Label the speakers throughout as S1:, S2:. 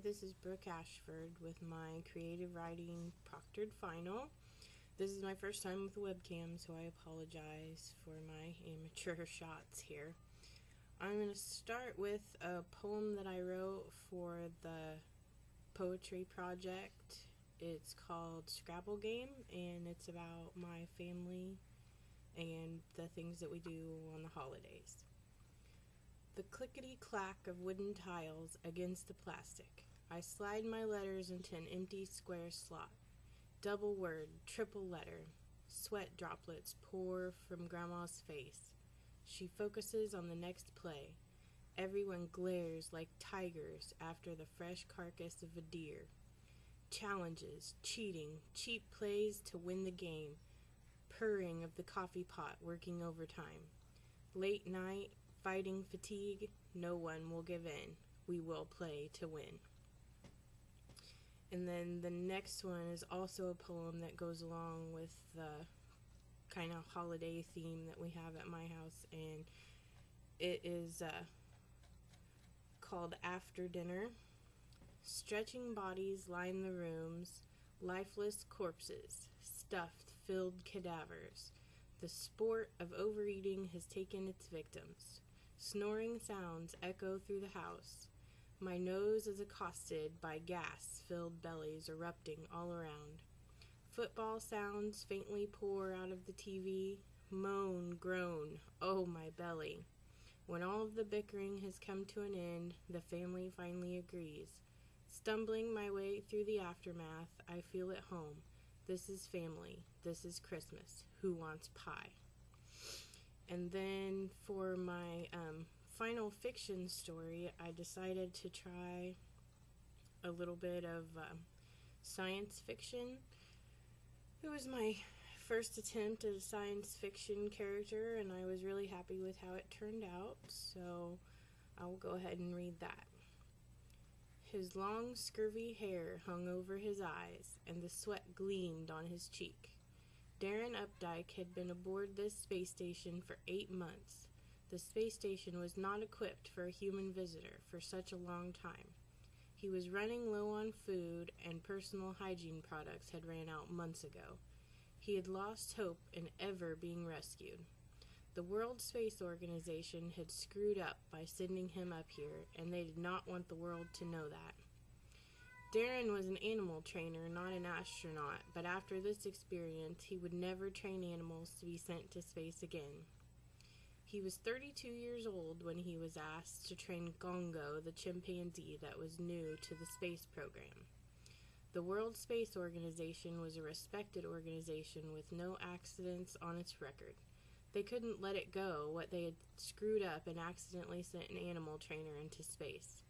S1: this is Brooke Ashford with my creative writing proctored final. This is my first time with a webcam, so I apologize for my amateur shots here. I'm going to start with a poem that I wrote for the poetry project. It's called Scrabble Game, and it's about my family and the things that we do on the holidays. The clickety-clack of wooden tiles against the plastic. I slide my letters into an empty square slot. Double word, triple letter. Sweat droplets pour from Grandma's face. She focuses on the next play. Everyone glares like tigers after the fresh carcass of a deer. Challenges, cheating, cheap plays to win the game. Purring of the coffee pot working overtime. Late night, fighting fatigue, no one will give in. We will play to win. And then the next one is also a poem that goes along with the kind of holiday theme that we have at my house, and it is called After Dinner. Stretching bodies line the rooms, lifeless corpses, stuffed, filled cadavers. The sport of overeating has taken its victims. Snoring sounds echo through the house. My nose is accosted by gas-filled bellies erupting all around. Football sounds faintly pour out of the TV. Moan, groan, oh my belly. When all of the bickering has come to an end, the family finally agrees. Stumbling my way through the aftermath, I feel at home. This is family. This is Christmas. Who wants pie? And then for my final fiction story, I decided to try a little bit of science fiction. It was my first attempt at a science fiction character, and I was really happy with how it turned out, so I will go ahead and read that. His long, scurvy hair hung over his eyes, and the sweat gleamed on his cheek. Darren Updike had been aboard this space station for 8 months. The space station was not equipped for a human visitor for such a long time. He was running low on food, and personal hygiene products had ran out months ago. He had lost hope in ever being rescued. The World Space Organization had screwed up by sending him up here, and they did not want the world to know that. Darren was an animal trainer, not an astronaut, but after this experience, he would never train animals to be sent to space again. He was 32 years old when he was asked to train Gongo, the chimpanzee that was new to the space program. The World Space Organization was a respected organization with no accidents on its record. They couldn't let it go what they had screwed up and accidentally sent an animal trainer into space.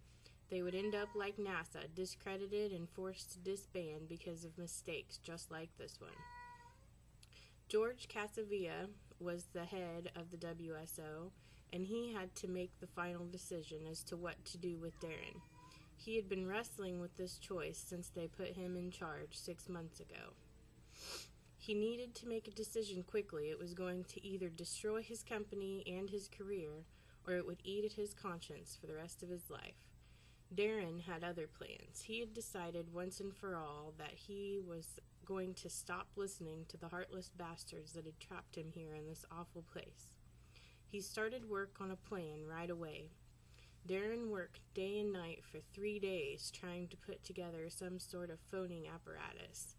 S1: They would end up like NASA, discredited and forced to disband because of mistakes just like this one. George Casavia was the head of the WSO, and he had to make the final decision as to what to do with Darren. He had been wrestling with this choice since they put him in charge 6 months ago. He needed to make a decision quickly. It was going to either destroy his company and his career, or it would eat at his conscience for the rest of his life. Darren had other plans. He had decided once and for all that he was going to stop listening to the heartless bastards that had trapped him here in this awful place. He started work on a plan right away. Darren worked day and night for 3 days trying to put together some sort of phoning apparatus,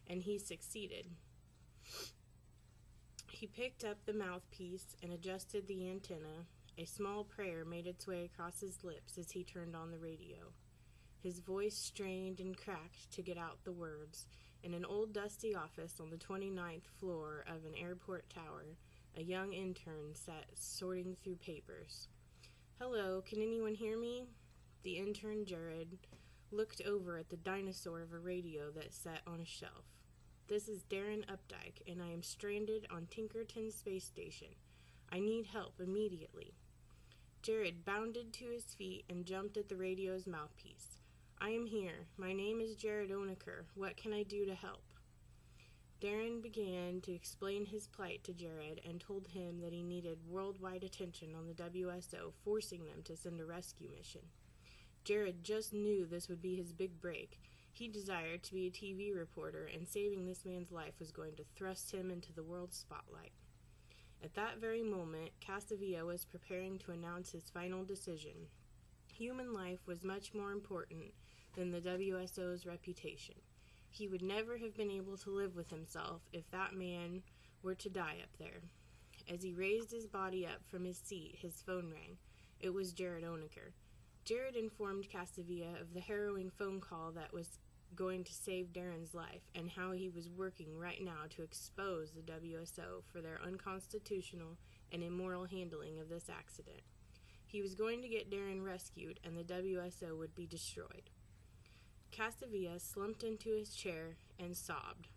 S1: and he succeeded. He picked up the mouthpiece and adjusted the antenna. A small prayer made its way across his lips as he turned on the radio. His voice strained and cracked to get out the words. In an old dusty office on the 29th floor of an airport tower, a young intern sat sorting through papers. "Hello, can anyone hear me?" The intern, Jared, looked over at the dinosaur of a radio that sat on a shelf. "This is Darren Updike, and I am stranded on Tinkerton Space Station. I need help immediately." Jared bounded to his feet and jumped at the radio's mouthpiece. "I am here. My name is Jared Onaker. What can I do to help?" Darren began to explain his plight to Jared and told him that he needed worldwide attention on the WSO, forcing them to send a rescue mission. Jared just knew this would be his big break. He desired to be a TV reporter, and saving this man's life was going to thrust him into the world's spotlight. At that very moment, Castavia was preparing to announce his final decision. Human life was much more important than the WSO's reputation. He would never have been able to live with himself if that man were to die up there. As he raised his body up from his seat, his phone rang. It was Jared Onaker. Jared informed Castavia of the harrowing phone call that was going to save Darren's life, and how he was working right now to expose the WSO for their unconstitutional and immoral handling of this accident. He was going to get Darren rescued, and the WSO would be destroyed. Castavia slumped into his chair and sobbed.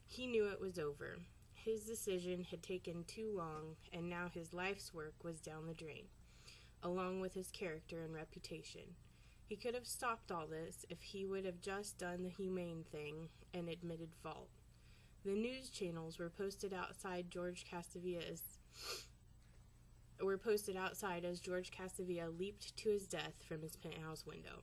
S1: He knew it was over. His decision had taken too long, and now his life's work was down the drain, along with his character and reputation. He could have stopped all this if he would have just done the humane thing and admitted fault. The news channels were posted outside as George Castavia leaped to his death from his penthouse window.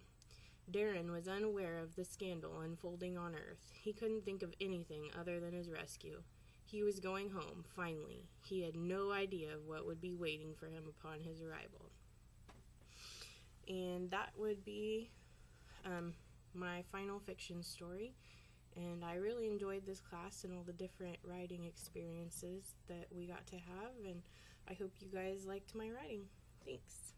S1: Darren was unaware of the scandal unfolding on Earth. He couldn't think of anything other than his rescue. He was going home, finally. He had no idea what would be waiting for him upon his arrival. And that would be my final fiction story. And I really enjoyed this class and all the different writing experiences that we got to have. And I hope you guys liked my writing. Thanks.